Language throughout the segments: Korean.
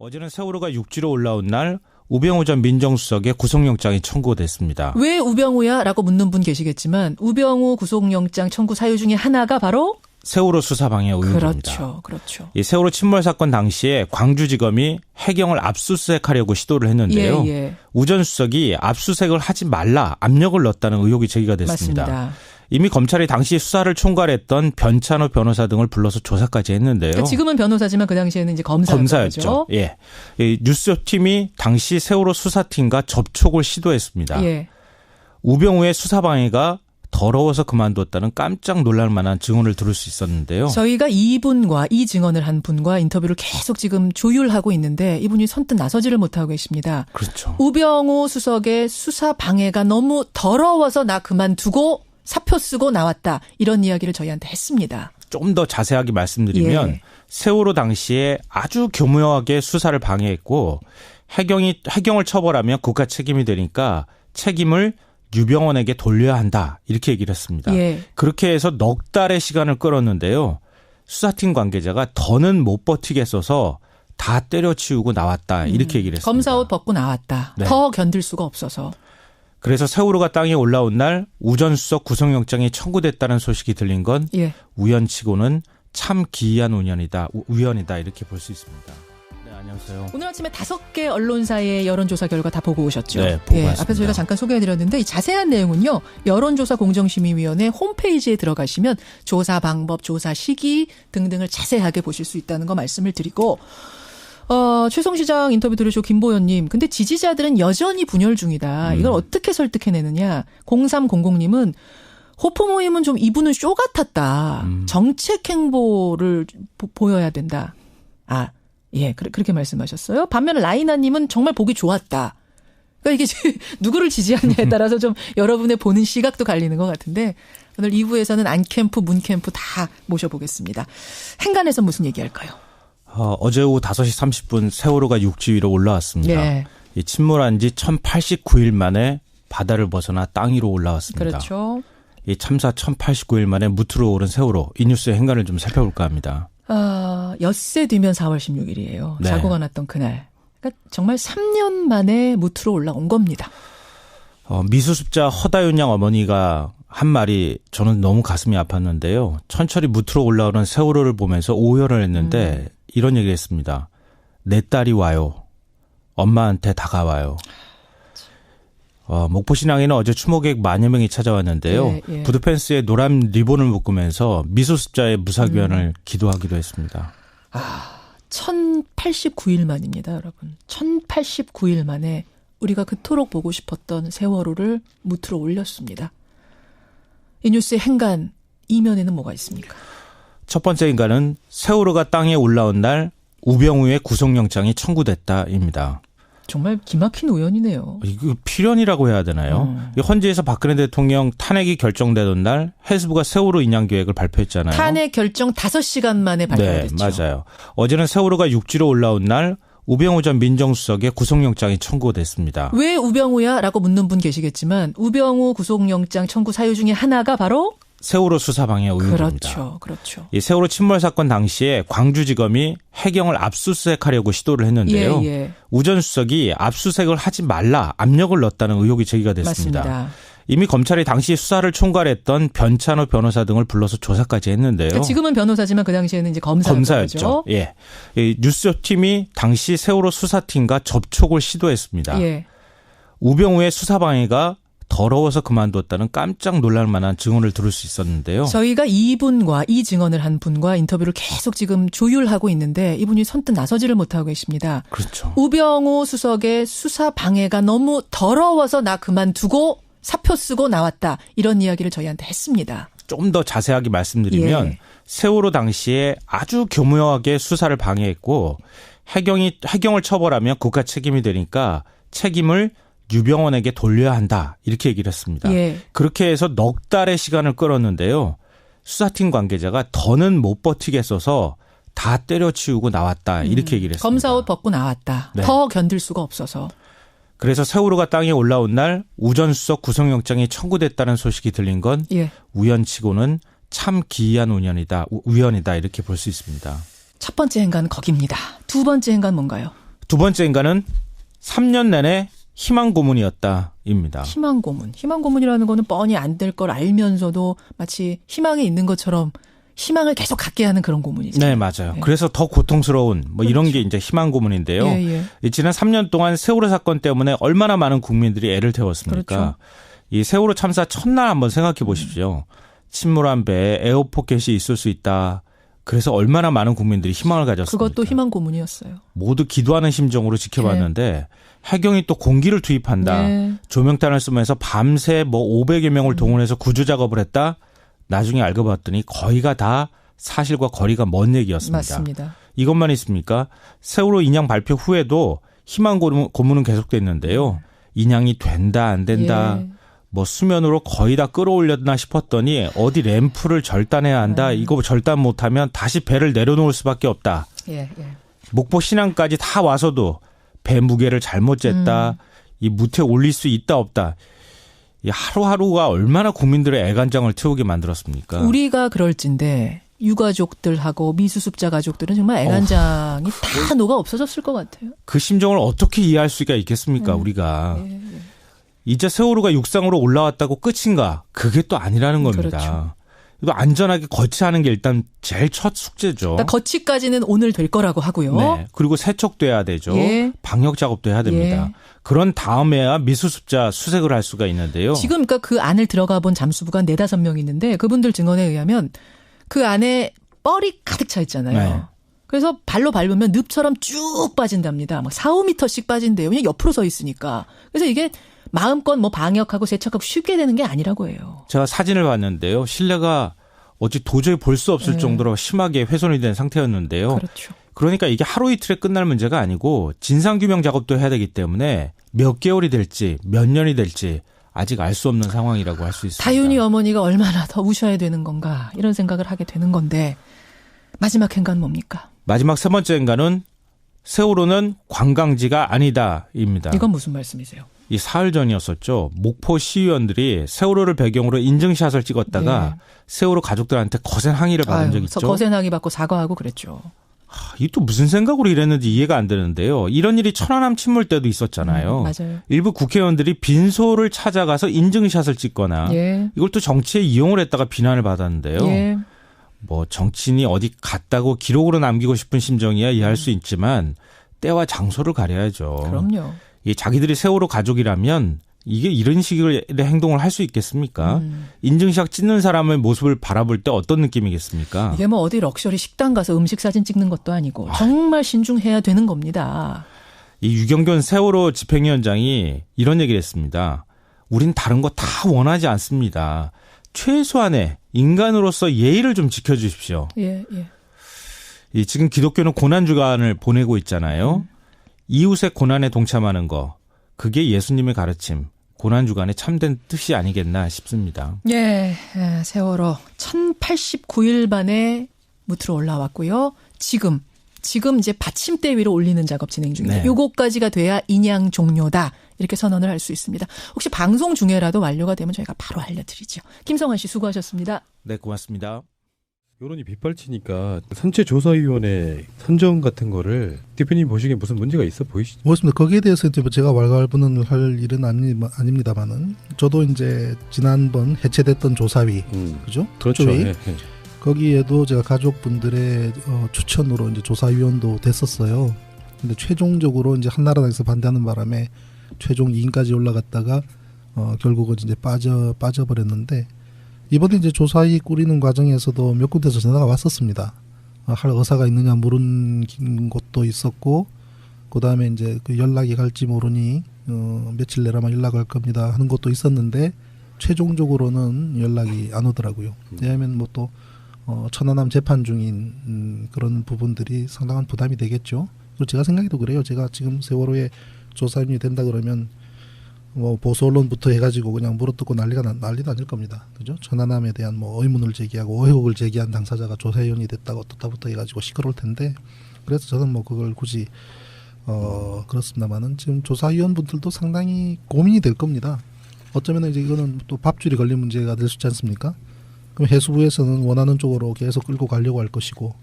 어제는 세월호가 육지로 올라온 날 우병우 전 민정수석의 구속영장이 청구됐습니다. 왜 우병우야? 라고 묻는 분 계시겠지만 우병우 구속영장 청구 사유 중에 하나가 바로 세월호 수사방해 의혹입니다. 그렇죠. 이 세월호 침몰 사건 당시에 광주지검이 해경을 압수수색하려고 시도를 했는데요. 우 전 수석이 압수수색을 하지 말라 압력을 넣었다는 의혹이 제기가 됐습니다. 맞습니다. 이미 검찰이 당시 수사를 총괄했던 변찬호 변호사 등을 불러서 조사까지 했는데요. 그러니까 지금은 변호사지만 그 당시에는 이제 검사였죠. 예. 이 뉴스팀이 당시 세월호 수사팀과 접촉을 시도했습니다. 우병우의 수사방해가 더러워서 그만뒀다는 깜짝 놀랄 만한 증언을 들을 수 있었는데요. 저희가 이분과 이 증언을 한 분과 인터뷰를 계속 지금 조율하고 있는데 이분이 선뜻 나서지를 못하고 계십니다. 그렇죠. 우병우 수석의 수사 방해가 너무 더러워서 나 그만두고 사표 쓰고 나왔다. 이런 이야기를 저희한테 했습니다. 좀 더 자세하게 말씀드리면 세월호 당시에 아주 교묘하게 수사를 방해했고 해경을 처벌하면 국가 책임이 되니까 책임을 유병원에게 돌려야 한다. 이렇게 얘기를 했습니다. 그렇게 해서 넉 달의 시간을 끌었는데요. 수사팀 관계자가 더는 못 버티겠어서 다 때려치우고 나왔다. 이렇게 얘기를 했습니다. 검사 옷 벗고 나왔다. 네. 더 견딜 수가 없어서. 그래서 세월호가 땅에 올라온 날 우 전 수석 구속영장이 청구됐다는 소식이 들린 건 우연치고는 참 기이한 우연이다 이렇게 볼 수 있습니다. 네, 안녕하세요. 오늘 아침에 5개 언론사의 여론조사 결과 다 보고 오셨죠? 네, 보고 왔습니다. 앞에서 저희가 잠깐 소개해드렸는데 이 자세한 내용은요. 여론조사 공정심의위원회 홈페이지에 들어가시면 조사 방법, 조사 시기 등등을 자세하게 보실 수 있다는 거 말씀을 드리고 최성 시장 인터뷰 들으시고 김보연님. 근데 지지자들은 여전히 분열 중이다. 이걸 어떻게 설득해내느냐. 0300님은 호프 모임은 좀 이분은 쇼 같았다. 정책 행보를 보여야 된다. 그렇게 말씀하셨어요. 반면 라이나님은 정말 보기 좋았다. 그러니까 이게 누구를 지지하느냐에 따라서 좀 여러분의 보는 시각도 갈리는 것 같은데 오늘 2부에서는 안 캠프, 문 캠프 다 모셔보겠습니다. 행간에서 무슨 얘기할까요? 어제 오후 5시 30분 세월호가 육지 위로 올라왔습니다. 이 침몰한 지 1089일 만에 바다를 벗어나 땅 위로 올라왔습니다. 그렇죠. 이 참사 1089일 만에 무트로 오른 세월호. 이 뉴스의 행간을 좀 살펴볼까 합니다. 엿새 뒤면 4월 16일이에요. 사고가 났던 그날. 그러니까 정말 3년 만에 무트로 올라온 겁니다. 미수습자 허다윤 양 어머니가 한 말이 저는 너무 가슴이 아팠는데요. 천천히 무트로 올라오는 세월호를 보면서 오열을 했는데 이런 얘기를 했습니다. 내 딸이 와요. 엄마한테 다가와요. 목포신앙에는 어제 추모객 만여 명이 찾아왔는데요. 부두펜스에 노란 리본을 묶으면서 미수습자의 무사귀환을 기도하기도 했습니다. 1089일 만입니다, 여러분. 1089일 만에 우리가 그토록 보고 싶었던 세월호를 무트로 올렸습니다. 이 뉴스의 행간 이면에는 뭐가 있습니까? 첫 번째 인간은 세월호가 땅에 올라온 날 우병우의 구속영장이 청구됐다입니다. 정말 기막힌 우연이네요. 이거 필연이라고 해야 되나요? 헌재에서 박근혜 대통령 탄핵이 결정되던 날 해수부가 세월호 인양 계획을 발표했잖아요. 탄핵 결정 5시간 만에 발표됐죠. 네, 맞아요. 어제는 세월호가 육지로 올라온 날 우병우 전 민정수석의 구속영장이 청구됐습니다. 왜 우병우야? 라고 묻는 분 계시겠지만 우병우 구속영장 청구 사유 중에 하나가 바로 세월호 수사방해 의혹입니다. 그렇죠. 이 세월호 침몰 사건 당시에 광주지검이 해경을 압수수색하려고 시도를 했는데요. 우 전 수석이 압수수색을 하지 말라 압력을 넣었다는 의혹이 제기가 됐습니다. 맞습니다. 이미 검찰이 당시 수사를 총괄했던 변찬호 변호사 등을 불러서 조사까지 했는데요. 그러니까 지금은 변호사지만 그 당시에는 이제 검사였죠. 이 뉴스팀이 당시 세월호 수사팀과 접촉을 시도했습니다. 우병우의 수사방해가 더러워서 그만뒀다는 깜짝 놀랄 만한 증언을 들을 수 있었는데요. 저희가 이분과 이 증언을 한 분과 인터뷰를 계속 지금 조율하고 있는데 이분이 선뜻 나서지를 못하고 계십니다. 그렇죠. 우병우 수석의 수사 방해가 너무 더러워서 나 그만두고 사표 쓰고 나왔다. 이런 이야기를 저희한테 했습니다. 좀 더 자세하게 말씀드리면 세월호 당시에 아주 교묘하게 수사를 방해했고 해경을 처벌하면 국가 책임이 되니까 책임을 유병원에게 돌려야 한다. 이렇게 얘기를 했습니다. 그렇게 해서 넉 달의 시간을 끌었는데요. 수사팀 관계자가 더는 못 버티겠어서 다 때려치우고 나왔다. 이렇게 얘기를 했습니다. 검사 옷 벗고 나왔다. 더 견딜 수가 없어서. 그래서 세월호가 땅에 올라온 날 우 전 수석 구속영장이 청구됐다는 소식이 들린 건 우연치고는 참 기이한 우연이다 이렇게 볼 수 있습니다. 첫 번째 행간은 거기입니다. 두 번째 행간 뭔가요? 두 번째 인간은 3년 내내 희망 고문이었다입니다. 희망 고문. 희망 고문이라는 거는 뻔히 안 될 걸 알면서도 마치 희망이 있는 것처럼 희망을 계속 갖게 하는 그런 고문이죠. 네, 맞아요. 네. 그래서 더 고통스러운 뭐 그렇죠. 이런 게 이제 희망 고문인데요. 예, 예. 지난 3년 동안 세월호 사건 때문에 얼마나 많은 국민들이 애를 태웠습니까? 그렇죠. 이 세월호 참사 첫날 한번 생각해 보십시오. 침몰한 배에 에어포켓이 있을 수 있다. 그래서 얼마나 많은 국민들이 희망을 가졌습니까? 그것도 희망 고문이었어요. 모두 기도하는 심정으로 지켜봤는데 네. 해경이 또 공기를 투입한다. 네. 조명탄을 쓰면서 밤새 뭐 500여 명을 동원해서 구조 작업을 했다. 나중에 알고 봤더니 거의가 다 사실과 거리가 먼 얘기였습니다. 맞습니다. 이것만 있습니까? 세월호 인양 발표 후에도 희망 고문은 계속됐는데요. 인양이 된다 안 된다. 예. 뭐 수면으로 거의 다 끌어올렸나 싶었더니 어디 램프를 절단해야 한다. 이거 절단 못하면 다시 배를 내려놓을 수밖에 없다. 예, 예. 목포 신항까지 다 와서도 배 무게를 잘못 쟀다. 이 무태 올릴 수 있다 없다. 이 하루하루가 얼마나 국민들의 애간장을 태우게 만들었습니까? 우리가 그럴진데 유가족들하고 미수습자 가족들은 정말 애간장이 다 녹아 없어졌을 것 같아요. 그 심정을 어떻게 이해할 수가 있겠습니까? 우리가. 예, 예. 이제 세월호가 육상으로 올라왔다고 끝인가? 그게 또 아니라는 겁니다. 그렇죠. 안전하게 거치하는 게 일단 제일 첫 숙제죠. 그러니까 거치까지는 오늘 될 거라고 하고요. 네. 그리고 세척돼야 되죠. 예. 방역 작업도 해야 됩니다. 예. 그런 다음에야 미수습자 수색을 할 수가 있는데요. 지금 그러니까 그 안을 들어가 본 잠수부가 4-5명 있는데 그분들 증언에 의하면 그 안에 뻘이 가득 차 있잖아요. 네. 그래서 발로 밟으면 늪처럼 쭉 빠진답니다. 막 4-5m씩 빠진대요. 그냥 옆으로 서 있으니까. 그래서 이게 마음껏 뭐 방역하고 세척하고 쉽게 되는 게 아니라고 해요. 제가 사진을 봤는데요. 실내가 어찌 도저히 볼 수 없을 정도로 심하게 훼손이 된 상태였는데요. 그렇죠. 그러니까 이게 하루 이틀에 끝날 문제가 아니고 진상규명 작업도 해야 되기 때문에 몇 개월이 될지 몇 년이 될지 아직 알 수 없는 상황이라고 할 수 있습니다. 다윤이 어머니가 얼마나 더 우셔야 되는 건가 이런 생각을 하게 되는 건데 마지막 행간은 뭡니까? 마지막 세 번째 행간은 세월호는 관광지가 아니다입니다. 이건 무슨 말씀이세요? 이 사흘 전이었었죠. 목포 시의원들이 세월호를 배경으로 인증샷을 찍었다가 네. 세월호 가족들한테 거센 항의를 받은 적이 있죠. 거센 항의 받고 사과하고 그랬죠. 이게 또 무슨 생각으로 이랬는지 이해가 안 되는데요. 이런 일이 천안함 침몰 때도 있었잖아요. 맞아요. 일부 국회의원들이 빈소를 찾아가서 인증샷을 찍거나 예. 이걸 또 정치에 이용을 했다가 비난을 받았는데요. 예. 뭐 정치인이 어디 갔다고 기록으로 남기고 싶은 심정이야 이해할 수 있지만 때와 장소를 가려야죠. 그럼요. 자기들이 세월호 가족이라면 이게 이런 식의 행동을 할 수 있겠습니까? 인증샷 찍는 사람의 모습을 바라볼 때 어떤 느낌이겠습니까? 이게 뭐 어디 럭셔리 식당 가서 음식 사진 찍는 것도 아니고 정말 신중해야 되는 겁니다. 이 유경균 세월호 집행위원장이 이런 얘기를 했습니다. 우린 다른 거 다 원하지 않습니다. 최소한의 인간으로서 예의를 좀 지켜주십시오. 예, 예. 지금 기독교는 고난주간을 보내고 있잖아요. 이웃의 고난에 동참하는 거. 그게 예수님의 가르침, 고난주간의 참된 뜻이 아니겠나 싶습니다. 예, 세월호 1089일 만에 무트로 올라왔고요. 지금 이제 받침대 위로 올리는 작업 진행 중입니다. 네. 요거까지가 돼야 인양 종료다. 이렇게 선언을 할 수 있습니다. 혹시 방송 중에라도 완료가 되면 저희가 바로 알려드리죠. 김성환 씨 수고하셨습니다. 네, 고맙습니다. 여론이 빗발치니까 선체조사위원회 선정 같은 거를 대표님 보시기엔 무슨 문제가 있어 보이시죠? 그렇습니다. 거기에 대해서 이제 제가 왈가왈부는 할 일은 아닙니다만은 저도 이제 지난번 해체됐던 조사위, 그죠? 그렇죠. 예. 거기에도 제가 가족분들의 추천으로 이제 조사위원도 됐었어요. 근데 최종적으로 이제 한나라당에서 반대하는 바람에 최종 2인까지 올라갔다가 결국은 이제 빠져버렸는데. 이번에 이제 조사위 꾸리는 과정에서도 몇 군데서 전화가 왔었습니다. 할 의사가 있느냐 물은 곳도 있었고, 그 다음에 이제 그 연락이 갈지 모르니, 며칠 내라만 연락할 겁니다 하는 것도 있었는데, 최종적으로는 연락이 안 오더라고요. 왜냐하면 뭐 또, 천안함 재판 중인, 그런 부분들이 상당한 부담이 되겠죠. 그리고 제가 생각해도 그래요. 제가 지금 세월호에 조사위원이 된다 그러면, 뭐 보수 언론부터 해가지고 그냥 물어뜯고 난리도 아닐 겁니다. 그죠? 천안함에 대한 뭐 의문을 제기하고 의혹을 제기한 당사자가 조사위원이 됐다고 어떻다부터 해가지고 시끄러울 텐데, 그래서 저는 뭐 그걸 굳이 그렇습니다만은 지금 조사위원분들도 상당히 고민이 될 겁니다. 어쩌면 이제 이거는 또 밥줄이 걸린 문제가 될 수 있지 않습니까? 그럼 해수부에서는 원하는 쪽으로 계속 끌고 가려고 할 것이고,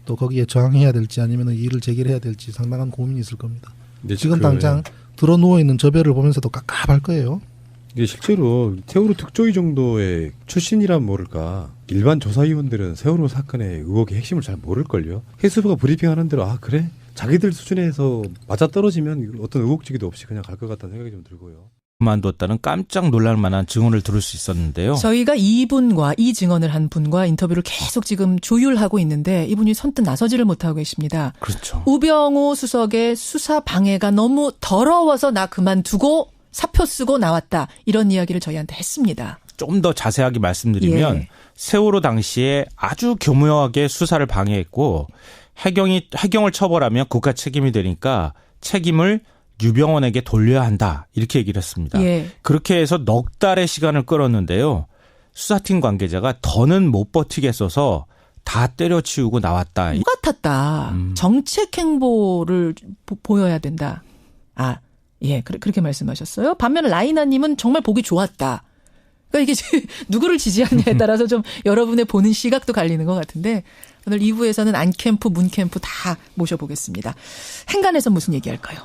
또 거기에 저항해야 될지 아니면 이의를 제기를 해야 될지 상당한 고민이 있을 겁니다. 지금 그러네. 당장 들어 누워 있는 저 배를 보면서도 깝깝할 거예요. 이게 실제로 세월호 특조위 정도의 출신이란 모를까 일반 조사위원들은 세월호 사건의 의혹의 핵심을 잘 모를걸요. 해수부가 브리핑하는 대로 아 그래? 자기들 수준에서 맞아떨어지면 어떤 의혹지기도 없이 그냥 갈 것 같다는 생각이 좀 들고요. 그만뒀다는 깜짝 놀랄 만한 증언을 들을 수 있었는데요. 저희가 이 증언을 한 분과 인터뷰를 계속 지금 조율하고 있는데 이분이 선뜻 나서지를 못하고 계십니다. 그렇죠. 우병우 수석의 수사 방해가 너무 더러워서 나 그만두고 사표 쓰고 나왔다. 이런 이야기를 저희한테 했습니다. 좀 더 자세하게 말씀드리면 세월호 당시에 아주 교묘하게 수사를 방해했고 해경을 처벌하면 국가 책임이 되니까 책임을 유병원에게 돌려야 한다. 이렇게 얘기를 했습니다. 그렇게 해서 넉 달의 시간을 끌었는데요. 수사팀 관계자가 더는 못 버티겠어서 다 때려치우고 나왔다. 똑같았다. 정책 행보를 보여야 된다. 그렇게 말씀하셨어요. 반면 라이나님은 정말 보기 좋았다. 그러니까 이게 누구를 지지하느냐에 따라서 좀 여러분의 보는 시각도 갈리는 것 같은데 오늘 2부에서는 안 캠프, 문 캠프 다 모셔보겠습니다. 행간에서 무슨 얘기할까요?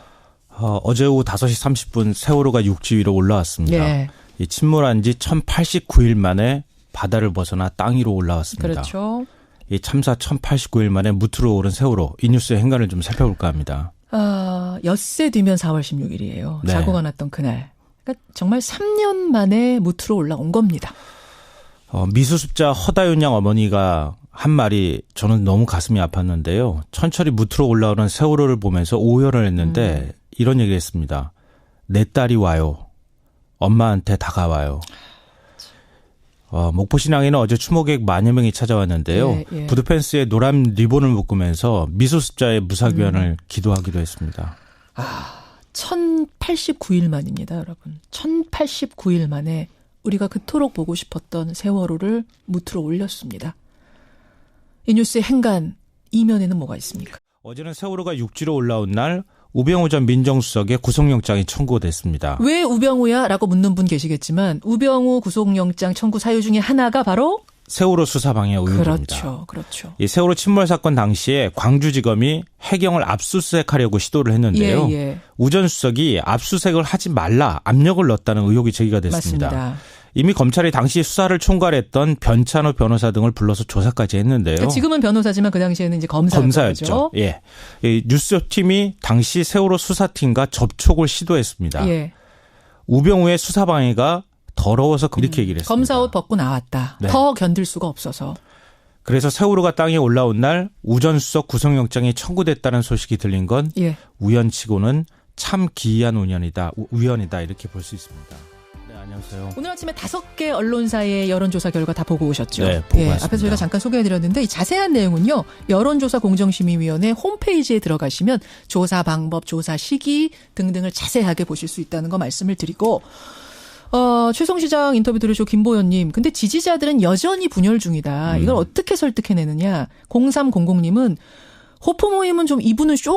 어제 오후 5시 30분 세월호가 육지 위로 올라왔습니다. 네. 이 침몰한 지 1089일 만에 바다를 벗어나 땅 위로 올라왔습니다. 그렇죠. 이 참사 1089일 만에 무트로 오른 세월호 이 뉴스의 행간을 좀 살펴볼까 합니다. 엿새 뒤면 4월 16일이에요. 네. 사고가 났던 그날. 그러니까 정말 3년 만에 무트로 올라온 겁니다. 미수습자 허다윤 양 어머니가 한 말이 저는 너무 가슴이 아팠는데요. 천천히 무트로 올라오는 세월호를 보면서 오열을 했는데 이런 얘기를 했습니다. 내 딸이 와요. 엄마한테 다가와요. 목포신항에는 어제 추모객 만여 명이 찾아왔는데요. 부두펜스에 노란 리본을 묶으면서 미수습자의 무사귀환을 기도하기도 했습니다. 1089일 만입니다, 여러분. 1089일 만에 우리가 그토록 보고 싶었던 세월호를 무트로 올렸습니다. 이 뉴스의 행간 이면에는 뭐가 있습니까? 어제는 세월호가 육지로 올라온 날 우병우 전 민정수석의 구속영장이 청구됐습니다. 왜 우병우야? 라고 묻는 분 계시겠지만 우병우 구속영장 청구 사유 중에 하나가 바로 세월호 수사 방해 의혹입니다. 그렇죠. 이 세월호 침몰 사건 당시에 광주지검이 해경을 압수수색하려고 시도를 했는데요. 우 전 수석이 압수수색을 하지 말라 압력을 넣었다는 의혹이 제기가 됐습니다. 맞습니다. 이미 검찰이 당시 수사를 총괄했던 변찬호 변호사 등을 불러서 조사까지 했는데요. 그러니까 지금은 변호사지만 그 당시에는 이제 검사였죠. 예. 이 뉴스팀이 당시 세월호 수사팀과 접촉을 시도했습니다. 우병우의 수사 방해가 더러워서 이렇게 얘기를 했습니다. 검사 옷 벗고 나왔다. 네. 더 견딜 수가 없어서. 그래서 세월호가 땅에 올라온 날 우 전 수석 구속영장이 청구됐다는 소식이 들린 건 우연치고는 참 기이한 우연이다 이렇게 볼 수 있습니다. 네, 안녕하세요. 오늘 아침에 5개 언론사의 여론조사 결과 다 보고 오셨죠? 네, 보고 왔습니다. 앞에서 저희가 잠깐 소개해드렸는데 이 자세한 내용은요. 여론조사 공정심의위원회 홈페이지에 들어가시면 조사 방법, 조사 시기 등등을 자세하게 보실 수 있다는 거 말씀을 드리고 최성 시장 인터뷰 들으시고 김보연님. 근데 지지자들은 여전히 분열 중이다. 이걸 어떻게 설득해내느냐. 0300님은 호프 모임은 좀 이분은 쇼